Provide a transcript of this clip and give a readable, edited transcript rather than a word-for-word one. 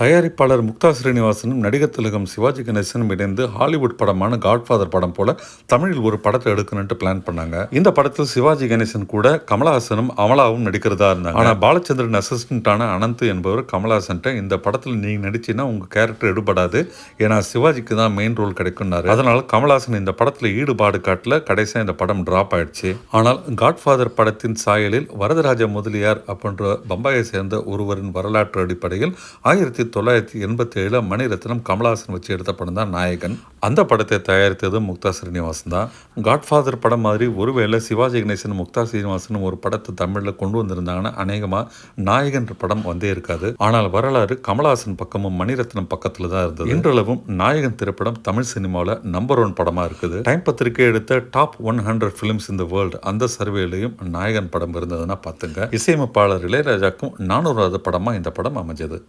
தயாரிப்பாளர் முக்தா ஸ்ரீனிவாசனும் நடிகர் திலகம் சிவாஜி கணேசனும் இணைந்து ஹாலிவுட் படமான காட்ஃபாதர் படம் போல தமிழில் ஒரு படத்தை எடுக்கணும்னு பிளான் பண்ணாங்க. இந்த படத்தில் சிவாஜி கணேசன் கூட கமலஹாசனும் அமலாவும் நடிக்கிறதா இருந்தாங்க. ஆனா பாலச்சந்திரன் அசிஸ்டன்டான அனந்த் என்பவர் கமலஹாசன் இந்த படத்தில் நீங்க நடிச்சீங்கன்னா உங்க கேரக்டர் எடுபடாது, ஏன்னா சிவாஜிக்கு தான் மெயின் ரோல் கிடைக்கும்னாரு. அதனால கமலஹாசன் இந்த படத்தில் ஈடுபாடு காட்டல. கடைசியா இந்த படம் டிராப் ஆயிடுச்சு. ஆனால் காட்ஃபாதர் படத்தின் சாயலில் வரதராஜ முதலியார் அப்படின்ற பம்பாயை சேர்ந்த ஒருவரின் வரலாற்று அடிப்படையில் 1987 மணிரத்னம் கமலஹாசன் வச்சு எடுத்த படம் தான் நாயகன். அந்த படத்தை தயாரித்தது முக்தா ஸ்ரீனிவாசன் தான். காட்ஃபாதர் படம் மாதிரி ஒருவேளை சிவாஜி கணேசன் முக்தா ஸ்ரீனிவாசன் ஒரு படத்தை தமிழில் கொண்டு வந்திருந்தாங்கன்னா அநேகமாக நாயகன் படம் வந்தே இருக்காது. ஆனால் வரலாறு கமலஹாசன் பக்கமும் மணிரத்னம் பக்கத்தில் தான் இருந்தது. இன்றளவும் நாயகன் திரைப்படம் தமிழ் சினிமாவில் நம்பர் 1 படமாக இருக்குது. டைம் பத்திரிகை எடுத்த top 100 films in the world அந்த சர்வேலையும் நாயகன் படம் இருந்ததுன்னா பார்த்துங்க. இசையமைப்பாளர் இளையராஜாக்கும் 400வது படமாக இந்த படம் அமைஞ்சது.